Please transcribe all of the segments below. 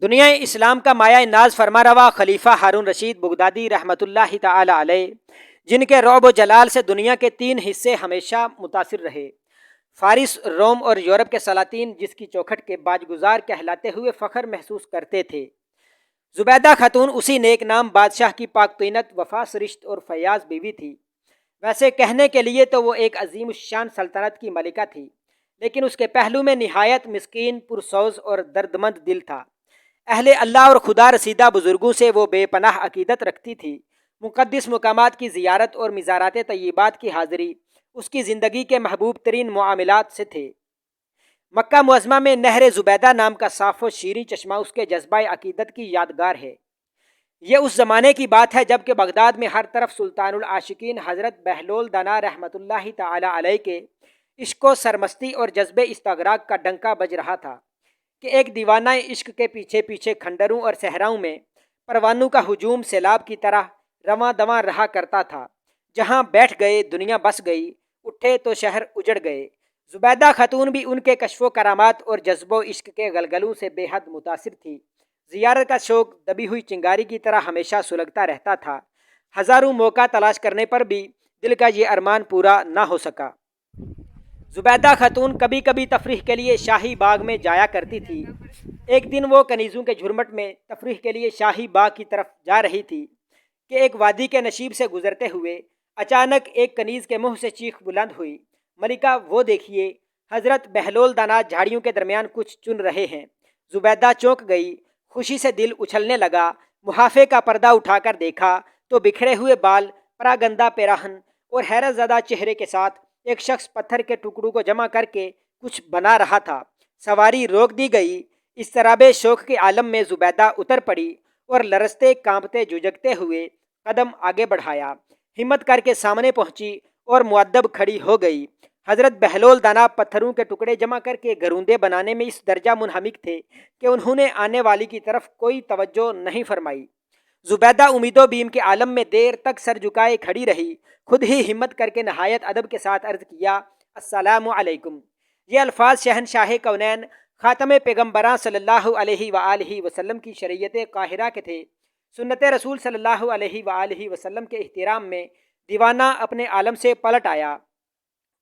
دنیا اسلام کا مایہ ناز فرما روا خلیفہ ہارون رشید بغدادی رحمۃ اللہ تعالی علیہ، جن کے رعب و جلال سے دنیا کے تین حصے ہمیشہ متاثر رہے، فارس، روم اور یورپ کے سلاطین جس کی چوکھٹ کے باج گزار کہلاتے ہوئے فخر محسوس کرتے تھے۔ زبیدہ خاتون اسی نیک نام بادشاہ کی پاک طینت، وفا سرشت اور فیاض بیوی تھی۔ ویسے کہنے کے لیے تو وہ ایک عظیم الشان سلطنت کی ملکہ تھی، لیکن اس کے پہلو میں نہایت مسکین، پرسوز اور دردمند دل تھا۔ اہل اللہ اور خدا رسیدہ بزرگوں سے وہ بے پناہ عقیدت رکھتی تھی۔ مقدس مقامات کی زیارت اور مزارات طیبات کی حاضری اس کی زندگی کے محبوب ترین معاملات سے تھے۔ مکہ معظمہ میں نہر زبیدہ نام کا صاف و شیریں چشمہ اس کے جذبہ عقیدت کی یادگار ہے۔ یہ اس زمانے کی بات ہے جب کہ بغداد میں ہر طرف سلطان العاشقین حضرت بہلول دانا رحمۃ اللہ تعالی علیہ کے عشق و سرمستی اور جذب استغراق کا ڈنکا بج رہا تھا کہ ایک دیوانہ عشق کے پیچھے پیچھے کھنڈروں اور صحراؤں میں پروانوں کا ہجوم سیلاب کی طرح رواں دواں رہا کرتا تھا۔ جہاں بیٹھ گئے دنیا بس گئی، اٹھے تو شہر اجڑ گئے۔ زبیدہ خاتون بھی ان کے کشف و کرامات اور جذب و عشق کے غلغلوں سے بے حد متاثر تھی۔ زیارت کا شوق دبی ہوئی چنگاری کی طرح ہمیشہ سلگتا رہتا تھا۔ ہزاروں موقع تلاش کرنے پر بھی دل کا یہ ارمان پورا نہ ہو سکا۔ زبیدہ خاتون کبھی کبھی تفریح کے لیے شاہی باغ میں جایا کرتی تھی۔ ایک دن وہ کنیزوں کے جھرمٹ میں تفریح کے لیے شاہی باغ کی طرف جا رہی تھی کہ ایک وادی کے نشیب سے گزرتے ہوئے اچانک ایک کنیز کے منہ سے چیخ بلند ہوئی، ملکہ وہ دیکھیے، حضرت بہلول دانا جھاڑیوں کے درمیان کچھ چن رہے ہیں۔ زبیدہ چونک گئی، خوشی سے دل اچھلنے لگا۔ محافے کا پردہ اٹھا کر دیکھا تو بکھرے ہوئے بال، پراگندہ پیراہن اور حیرت زدہ چہرے کے ساتھ ایک شخص پتھر کے ٹکڑوں کو جمع کر کے کچھ بنا رہا تھا۔ سواری روک دی گئی۔ اضطراب شوق کے عالم میں زبیدہ اتر پڑی اور لرزتے کانپتے جھجکتے ہوئے قدم آگے بڑھایا، ہمت کر کے سامنے پہنچی اور مؤدب کھڑی ہو گئی۔ حضرت بہلول دانا پتھروں کے ٹکڑے جمع کر کے گروندے بنانے میں اس درجہ منہمک تھے کہ انہوں نے آنے والی کی طرف کوئی توجہ نہیں فرمائی۔ زبیدہ امید و بیم کے عالم میں دیر تک سر جھکائے کھڑی رہی، خود ہی ہمت کر کے نہایت ادب کے ساتھ عرض کیا، السلام علیکم۔ یہ الفاظ شہنشاہ کونین، خاتم پیغمبراں صلی اللہ علیہ وآلہ وسلم کی شریعت قاہرہ کے تھے۔ سنت رسول صلی اللہ علیہ وآلہ وسلم کے احترام میں دیوانہ اپنے عالم سے پلٹ آیا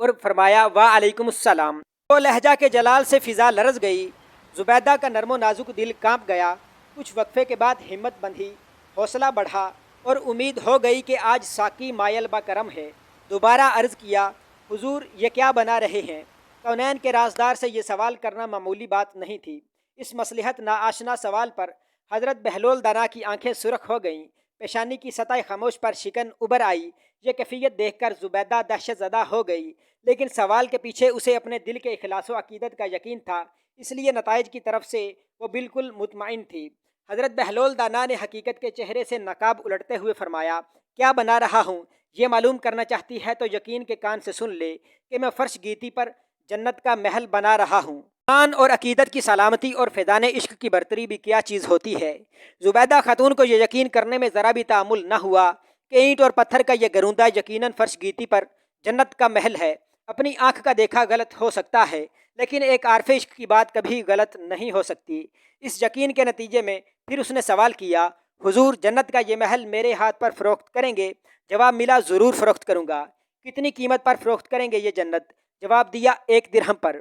اور فرمایا، وعلیکم السلام۔ وہ لہجہ کے جلال سے فضا لرز گئی۔ زبیدہ کا نرم و نازک دل کانپ گیا۔ کچھ وقفے کے بعد ہمت بندھی، حوصلہ بڑھا اور امید ہو گئی کہ آج ساقی مائل با کرم ہے۔ دوبارہ عرض کیا، حضور یہ کیا بنا رہے ہیں؟ کونین کے رازدار سے یہ سوال کرنا معمولی بات نہیں تھی۔ اس مصلحت ناآشنا سوال پر حضرت بہلول دانا کی آنکھیں سرخ ہو گئیں، پیشانی کی سطح خاموش پر شکن ابھر آئی۔ یہ کیفیت دیکھ کر زبیدہ دہشت زدہ ہو گئی، لیکن سوال کے پیچھے اسے اپنے دل کے اخلاص و عقیدت کا یقین تھا، اس لیے نتائج کی طرف سے وہ بالکل مطمئن تھی۔ حضرت بہلول دانا نے حقیقت کے چہرے سے نقاب الٹتے ہوئے فرمایا، کیا بنا رہا ہوں؟ یہ معلوم کرنا چاہتی ہے تو یقین کے کان سے سن لے کہ میں فرش گیتی پر جنت کا محل بنا رہا ہوں۔ ایمان اور عقیدت کی سلامتی اور فیضان عشق کی برتری بھی کیا چیز ہوتی ہے؟ زبیدہ خاتون کو یہ یقین کرنے میں ذرا بھی تأمل نہ ہوا کہ اینٹ اور پتھر کا یہ گروندہ یقیناً فرش گیتی پر جنت کا محل ہے۔ اپنی آنکھ کا دیکھا غلط ہو سکتا ہے، لیکن ایک عارف عشق کی بات کبھی غلط نہیں ہو سکتی۔ اس یقین کے نتیجے میں پھر اس نے سوال کیا، حضور جنت کا یہ محل میرے ہاتھ پر فروخت کریں گے؟ جواب ملا، ضرور فروخت کروں گا۔ کتنی قیمت پر فروخت کریں گے یہ جنت؟ جواب دیا، 1 درہم پر۔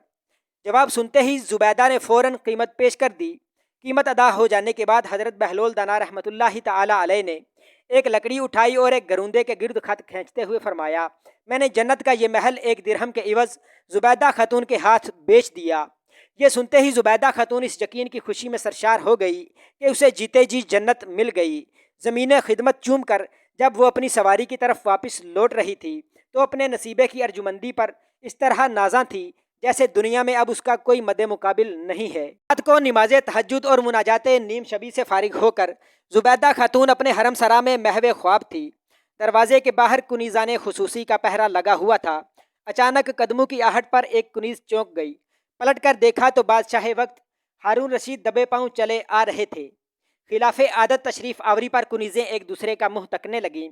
جواب سنتے ہی زبیدہ نے فوراً قیمت پیش کر دی۔ قیمت ادا ہو جانے کے بعد حضرت بہلول دانا رحمۃ اللہ تعالی علیہ نے ایک لکڑی اٹھائی اور ایک گروندے کے گرد خط کھینچتے ہوئے فرمایا، میں نے جنت کا یہ محل 1 درہم کے عوض زبیدہ خاتون کے ہاتھ بیچ دیا۔ یہ سنتے ہی زبیدہ خاتون اس یقین کی خوشی میں سرشار ہو گئی کہ اسے جیتے جی جنت مل گئی۔ زمین خدمت چوم کر جب وہ اپنی سواری کی طرف واپس لوٹ رہی تھی تو اپنے نصیبے کی ارجمندی پر اس طرح نازاں تھی جیسے دنیا میں اب اس کا کوئی مد مقابل نہیں ہے۔ رات کو نماز تہجد اور مناجات نیم شبی سے فارغ ہو کر زبیدہ خاتون اپنے حرم سرا میں محو خواب تھی۔ دروازے کے باہر کنیزان خصوصی کا پہرا لگا ہوا تھا۔ اچانک قدموں کی آہٹ پر ایک کنیز چونک گئی۔ پلٹ کر دیکھا تو بادشاہ وقت ہارون رشید دبے پاؤں چلے آ رہے تھے۔ خلاف عادت تشریف آوری پر کنیزیں ایک دوسرے کا منہ تکنے لگیں۔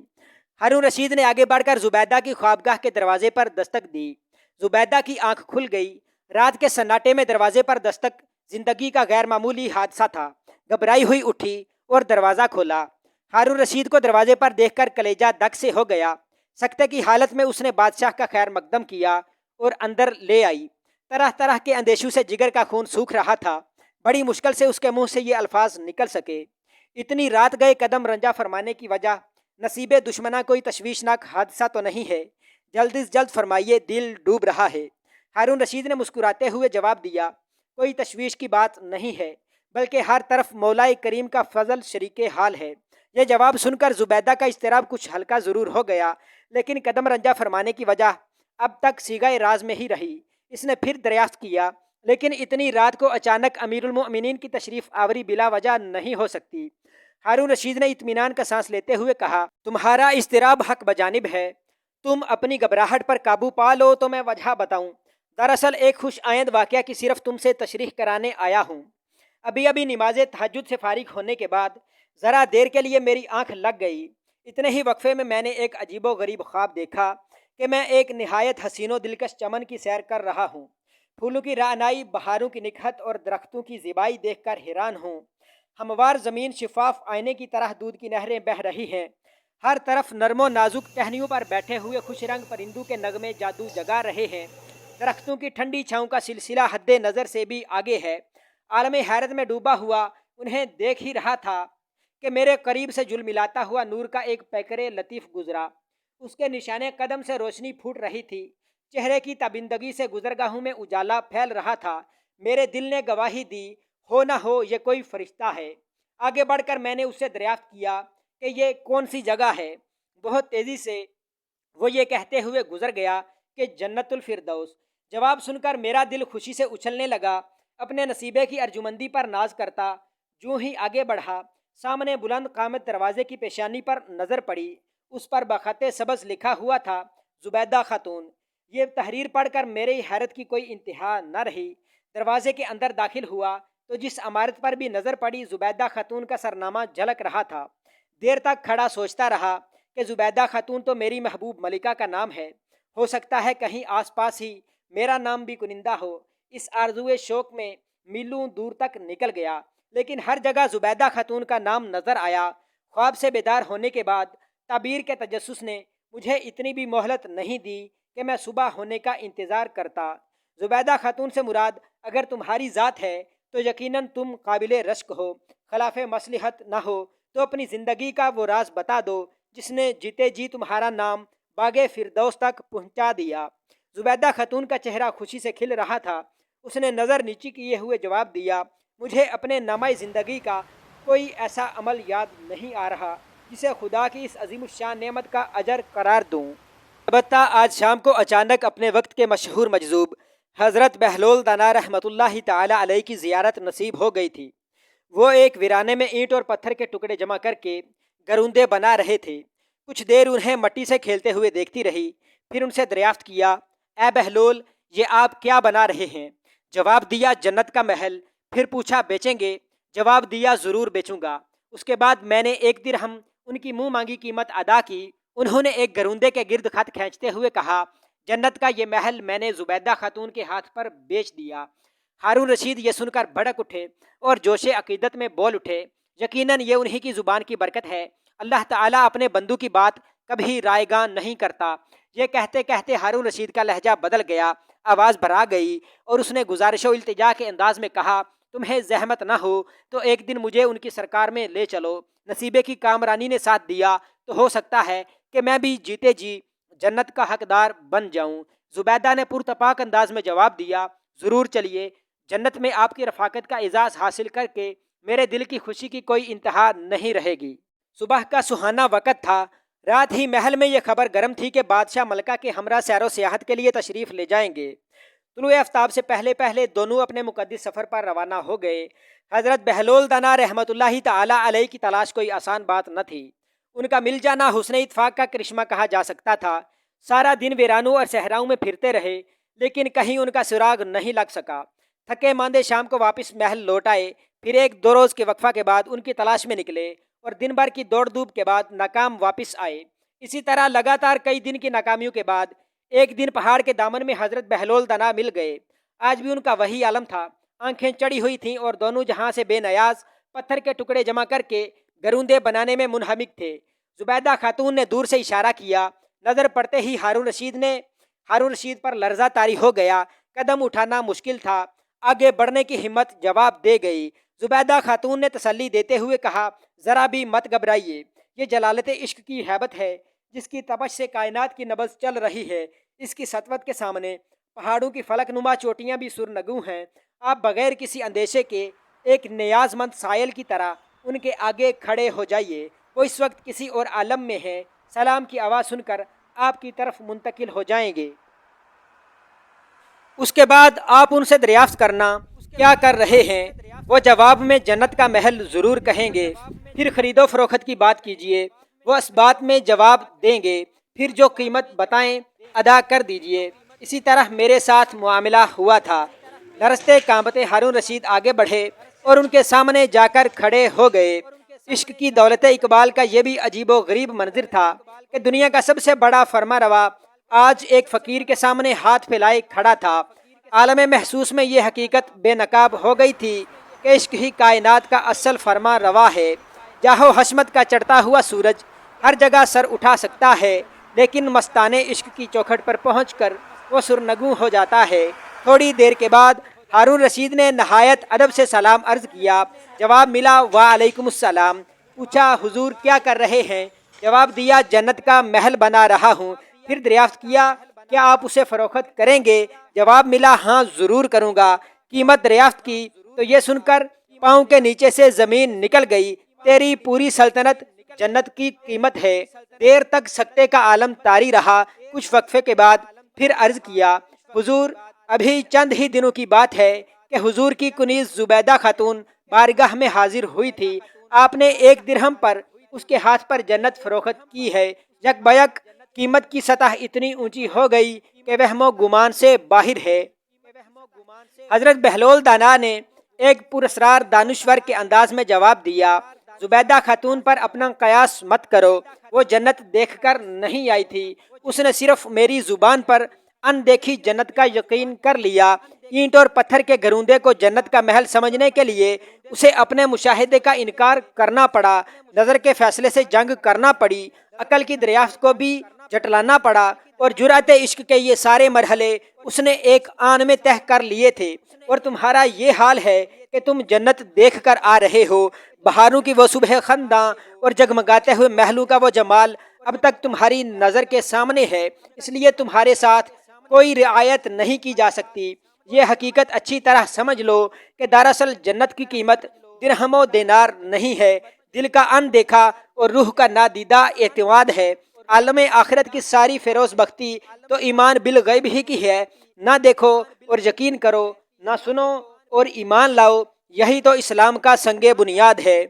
ہارون رشید نے آگے بڑھ کر زبیدہ کی خوابگاہ کے دروازے پر دستک دی۔ زبیدہ کی آنکھ کھل گئی۔ رات کے سناٹے میں دروازے پر دستک زندگی کا غیر معمولی حادثہ تھا۔ घबराई हुई उठी और दरवाज़ा खोला। हारून रशीद को दरवाजे पर देखकर कलेजा दक से हो गया। सख्ते की हालत में उसने बादशाह का खैर मकदम किया और अंदर ले आई। तरह तरह के अंदेशों से जिगर का खून सूख रहा था। बड़ी मुश्किल से उसके मुंह से ये अल्फाज निकल सके, इतनी रात गए कदम रंजा फरमाने की वजह नसीबे दुश्मना कोई तशवीशनाक हादसा तो नहीं है? जल्द से जल्द फरमाइए, दिल डूब रहा है। हारून रशीद ने मुस्कुराते हुए जवाब दिया, कोई तशवीश की बात नहीं है, बल्कि हर तरफ मौलाए करीम का फजल शरीके हाल है। यह जवाब सुनकर जुबैदा का इस्तिराब कुछ हल्का ज़रूर हो गया, लेकिन कदम रंजा फरमाने की वजह अब तक सीगाए राज में ही रही। इसने फिर दरियाफ्त किया, लेकिन इतनी रात को अचानक अमीरुल मोमिनीन की तशरीफ़ आवरी बिला वजह नहीं हो सकती। हारून रशीद ने इत्मीनान का सांस लेते हुए कहा, तुम्हारा इस्तिराब हक बजानिब है। तुम अपनी घबराहट पर काबू पा लो तो मैं वजह बताऊं। दरअसल एक खुश आयंद वाक़या की सिर्फ तुमसे तशरीह कराने आया हूँ। अभी अभी नमाज तहज्जुद से फारिग होने के बाद ज़रा देर के लिए मेरी आंख लग गई। इतने ही वक्फे में मैंने एक अजीबो गरीब ख्वाब देखा कि मैं एक नहायत हसीनो दिलकश चमन की सैर कर रहा हूँ। फूलों की रानाई, बहारों की निखत और दरख्तों की ज़िबाई देखकर हैरान हूँ। हमवार ज़मीन शिफाफ आईने की तरह दूध की नहरें बह रही हैं। हर तरफ नरमो नाजुक टहनियों पर बैठे हुए खुश रंग परिंदों के नगमे जादू जगा रहे हैं। दरख्तों की ठंडी छाँव का सिलसिला हद्दे नज़र से भी आगे है। आलम हैरत में डूबा हुआ उन्हें देख ही रहा था कि मेरे करीब से झुलमिलाता हुआ नूर का एक पैकरे लतीफ़ गुजरा। उसके निशाने कदम से रोशनी फूट रही थी। चेहरे की ताबिंदगी से गुजरगाहों में उजाला फैल रहा था। मेरे दिल ने गवाही दी, हो ना हो ये कोई फरिश्ता है। आगे बढ़कर मैंने उससे दरियाफ्त किया कि ये कौन सी जगह है। बहुत तेज़ी से वो ये कहते हुए गुजर गया कि जन्नतुल फिरदौस। जवाब सुनकर मेरा दिल खुशी से उछलने लगा। अपने नसीबे की अर्जुमंदी पर नाज करता जो ही आगे बढ़ा, सामने बुलंद कामत दरवाजे की पेशानी पर नज़र पड़ी। उस पर बखते सबस लिखा हुआ था, जुबैदा खातून। ये तहरीर पढ़कर मेरी हैरत की कोई इंतहा न रही। दरवाजे के अंदर दाखिल हुआ तो जिस इमारत पर भी नज़र पड़ी जुबैदा खातून का सरनामा झलक रहा था। देर तक खड़ा सोचता रहा कि जुबैदा खातून तो मेरी महबूब मलिका का नाम है। हो सकता है कहीं आसपास ही मेरा नाम भी कुनिंदा हो। इस आरजुए शौक में मीलों दूर तक निकल गया, लेकिन हर जगह जुबैदा खातून का नाम नज़र आया। ख्वाब से बेदार होने के बाद ताबीर के तजस्सुस ने मुझे इतनी भी मोहलत नहीं दी कि मैं सुबह होने का इंतज़ार करता। जुबैदा खातून से मुराद अगर तुम्हारी ज़ात है तो यकीनन तुम काबिल रश्क हो। खिलाफ मसलहत ना हो तो अपनी ज़िंदगी का वो राज बता दो जिसने जीते जी तुम्हारा नाम बागे फिरदौस तक पहुंचा दिया। जुबैदा खातून का चेहरा खुशी से खिल रहा था। उसने नज़र नीची किए हुए जवाब दिया, मुझे अपने नामाए ज़िंदगी का कोई ऐसा अमल याद नहीं आ रहा जिसे खुदा की इस अजीमुश्शान नेमत का अजर करार दूँ। अलबत्ता आज शाम को अचानक अपने वक्त के मशहूर मजजूब हज़रत बहलोल दाना रहमतुल्लाहि ताला अलैह की ज़ियारत नसीब हो गई थी। वो एक वीराने में ईंट और पत्थर के टुकड़े जमा करके गरूंदे बना रहे थे। कुछ देर उन्हें मट्टी से खेलते हुए देखती रही, फिर उनसे दरियाफ्त किया, ए बहलोल, ये आप क्या बना रहे हैं? जवाब दिया, जन्नत का महल। फिर पूछा, बेचेंगे? जवाब दिया, ज़रूर बेचूंगा। उसके बाद मैंने एक दिरहम उनकी मुंह मांगी कीमत अदा की। उन्होंने एक गरूंदे के गिर्द खत खींचते हुए कहा, जन्नत का ये महल मैंने जुबैदा खातून के हाथ पर बेच दिया। हारून रशीद ये सुनकर भड़क उठे और जोशे अकीदत में बोल उठे, यकीनन ये उन्हीं की ज़ुबान की बरकत है। अल्लाह ताला अपने बंदू की बात कभी रायगान नहीं करता। ये कहते कहते हारून रशीद का लहजा बदल गया, आवाज़ भरा गई और उसने गुजारिश व इल्तिजा के अंदाज में कहा, तुम्हें जहमत ना हो तो एक दिन मुझे उनकी सरकार में ले चलो। नसीबे की कामरानी ने साथ दिया तो हो सकता है कि मैं भी जीते जी जन्नत का हकदार बन जाऊं। जुबैदा ने पुरतपाक अंदाज में जवाब दिया, ज़रूर चलिए। जन्नत में आपकी रफ़ाकत का एजाज़ हासिल करके मेरे दिल की खुशी की कोई इंतहा नहीं रहेगी। सुबह का सुहाना वक़्त था। रात ही महल में यह खबर गर्म थी कि बादशाह मलका के हमरा सैरो सियाहत के लिए तशरीफ़ ले जाएंगे। तुलुए आफ्ताब से पहले पहले दोनों अपने मुक़द्दस सफ़र पर रवाना हो गए। हज़रत बहलोल दाना रहमतुल्लाहि ताला अलैह की तलाश कोई आसान बात न थी। उनका मिल जाना हुस्न इत्फाक का करिश्मा कहा जा सकता था। सारा दिन वीरानों और सहराओं में फिरते रहे, लेकिन कहीं उनका सुराग नहीं लग सका। थके मांदे शाम को वापस महल लौट आए। फिर एक दो रोज़ के वक्फा के बाद उनकी तलाश में निकले और दिन भर की दौड़ धूप के बाद नाकाम वापस आए। इसी तरह लगातार कई दिन की नाकामियों के बाद एक दिन पहाड़ के दामन में हज़रत बहलोल दाना मिल गए। आज भी उनका वही आलम था। आंखें चढ़ी हुई थीं और दोनों जहां से बेनयाज पत्थर के टुकड़े जमा करके गरूंदे बनाने में मुनहमिक थे। जुबैदा खातून ने दूर से इशारा किया। नज़र पड़ते ही हारून रशीद पर लर्जा तारी हो गया। कदम उठाना मुश्किल था। आगे बढ़ने की हिम्मत जवाब दे गई। जुबैदा खातून ने तसल्ली देते हुए कहा, ज़रा भी मत घबराइए, ये जलालत इश्क की हैबत है जिसकी तपश से कायनात की नब्ज़ चल रही है। इसकी सतवत के सामने पहाड़ों की फलकनुमा चोटियाँ भी सुरनगू हैं। आप बगैर किसी अंदेशे के एक नियाजमंद सायल की तरह उनके आगे खड़े हो जाइए। वो इस वक्त किसी और आलम में है। सलाम की आवाज़ सुनकर आपकी तरफ मुंतकिल हो जाएंगे। उसके बाद आप उनसे दरियाफ्त करना क्या कर रहे हैं। वो जवाब में जन्नत का महल ज़रूर कहेंगे। फिर ख़रीदो फ़रोख्त की बात कीजिए। वो इस बात में जवाब देंगे। फिर जो कीमत बताएं अदा कर दीजिए। इसी तरह मेरे साथ मुआमला हुआ था। लरजते कांपते हारून रशीद आगे बढ़े और उनके सामने जाकर खड़े हो गए। इश्क की दौलत इकबाल का ये भी अजीबो गरीब मंजर था कि दुनिया का सबसे बड़ा फरमा आज एक फ़कीर के सामने हाथ फैलाए खड़ा था। आलम महसूस में ये हकीकत बेनकाब हो गई थी कि इश्क ही कायनात का असल फरमा रवा है। जाहो हशमत का चढ़ता हुआ सूरज हर जगह सर उठा सकता है, लेकिन मस्ताने इश्क की चौखट पर पहुंचकर वो सुरनगू हो जाता है। थोड़ी देर के बाद हारून रशीद ने नहायत अदब से सलाम अर्ज़ किया। जवाब मिला, वालेकुमुस्सलाम। पूछा, हुजूर क्या कर रहे हैं? जवाब दिया, जन्नत का महल बना रहा हूँ। फिर दरियाफ्त किया, क्या आप उसे फ़रोख्त करेंगे? जवाब मिला, हाँ ज़रूर करूँगा। कीमत दरियाफ्त की तो ये सुनकर पाँव के नीचे से ज़मीन निकल गई। तेरी पूरी सल्तनत जन्नत की कीमत है। देर तक सकते का आलम तारी रहा। कुछ वक्फे के बाद फिर अर्ज़ किया, हुजूर अभी चंद ही दिनों की बात है कि हुजूर की कुनीज़ जुबैदा खातून बारगाह में हाजिर हुई थी। आपने 1 दिरहम पर उसके हाथ पर जन्नत फ़रोख्त की है। यकबयक कीमत की सतह इतनी ऊंची हो गई कि वहमो गुमान से बाहिर है। हजरत बहलोल दाना ने एक पुरस्रार दानिश्वर के अंदाज में जवाब दिया, जुबैदा खातून पर अपना कयास मत करो। वो जन्नत देखकर नहीं आई थी। उसने सिर्फ मेरी ज़ुबान पर अनदेखी जन्नत का यकीन कर लिया। ईंट और पत्थर के घरूंदे को जन्नत का महल समझने के लिए उसे अपने मुशाहिदे का इनकार करना पड़ा। नज़र के फैसले से जंग करना पड़ी। अकल की दरियाफ्त को भी जटलाना पड़ा और जुराते इश्क के ये सारे मरहले उसने एक आन में तह कर लिए थे। और तुम्हारा ये हाल है कि तुम जन्नत देख कर आ रहे हो। बहारों की वो सुबह खंदा और जगमगाते हुए महलों का वो जमाल अब तक तुम्हारी नज़र के सामने है। इसलिए तुम्हारे साथ कोई रियायत नहीं की जा सकती। ये हकीकत अच्छी तरह समझ लो कि दरअसल जन्नत की कीमत दिरहमो दिनार नहीं है, दिल का अनदेखा और रूह का नादीदा एतमाद है। आलम आखिरत की सारी फेरोज बख्ती तो ईमान बिल गैब ही की है। ना देखो और यकीन करो, ना सुनो और ईमान लाओ। यही तो इस्लाम का संगे बुनियाद है।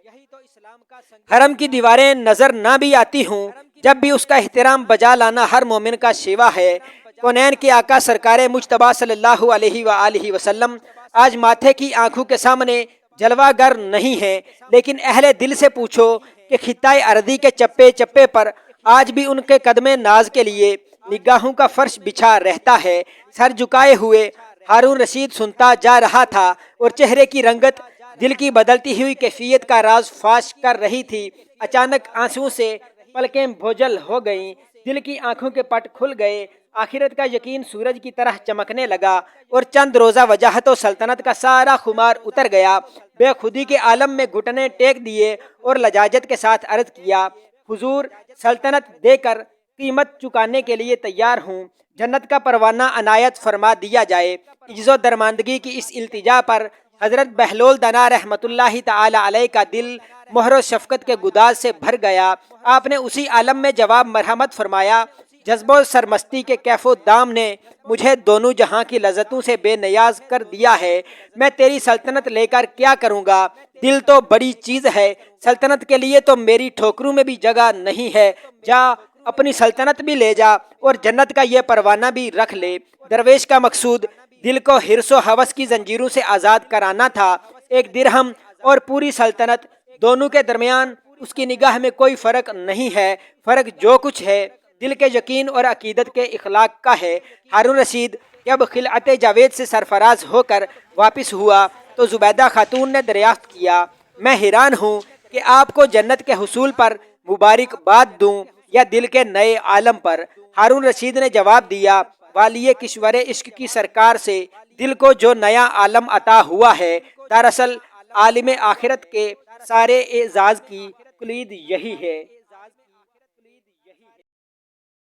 हरम की दीवारें नजर ना भी आती हूँ, जब भी उसका एहतराम बजा लाना हर मोमिन का शिवा है। कौनैन के आका सरकारे मुज्तबा सल्लल्लाहु अलैहि वसल्लम आज माथे की आंखों के सामने जलवागर नहीं है, लेकिन अहले दिल से पूछो कि खित्ताए अर्दी के चप्पे चप्पे पर आज भी उनके कदमे नाज के लिए निगाहों का फर्श बिछा रहता है। सर झुकाए हुए हारून रशीद सुनता जा रहा था और चेहरे की रंगत दिल की बदलती हुई कैफियत का राज फाश कर रही थी। अचानक आंसुओं से पलकें बोझल हो गईं। दिल की आंखों के पट खुल गए। आखिरत का यकीन सूरज की तरह चमकने लगा और चंद रोज़ा वजाहत और सल्तनत का सारा खुमार उतर गया। बेखुदी के आलम में घुटने टेक दिए और लजाजत के साथ अर्ज किया, हुजूर सल्तनत देकर कीमत चुकाने के लिए तैयार हूँ। जन्नत का परवाना अनायत फरमा दिया जाए। इज्जो दरमानदगी की इस इल्तिजा पर हजरत बहलोल दना रहमतुल्लाहि ताला अलैह का दिल मोहर शफकत के गुदाज से भर गया। आपने उसी आलम में जवाब मरहमत फरमाया, जज्बो सरमस्ती के कैफो दाम ने मुझे दोनों जहां की लज्जतों से बेनियाज कर दिया है। मैं तेरी सल्तनत लेकर क्या करूंगा? दिल तो बड़ी चीज़ है, सल्तनत के लिए तो मेरी ठोकरों में भी जगह नहीं है। जा अपनी सल्तनत भी ले जा और जन्नत का ये परवाना भी रख ले। दरवेश का मकसूद दिल को हिर्सो हवस की जंजीरों से आज़ाद कराना था। एक दिरहम और पूरी सल्तनत दोनों के दरमियान उसकी निगाह में कोई फ़र्क नहीं है। फ़र्क जो कुछ है दिल के यकीन और अकीदत के इखलाक का है। हारून रशीद जब खिलअत जावेद से सरफराज होकर वापस हुआ तो जुबैदा खातून ने दरियाफ्त किया, میں حیران ہوں کہ آپ کو جنت کے حصول پر مبارکباد دوں یا دل کے نئے عالم پر۔ ہارون رشید نے جواب دیا، والی کشور عشق کی سرکار سے دل کو جو نیا عالم عطا ہوا ہے، دراصل عالم آخرت کے سارے اعزاز کی کلید یہی ہے۔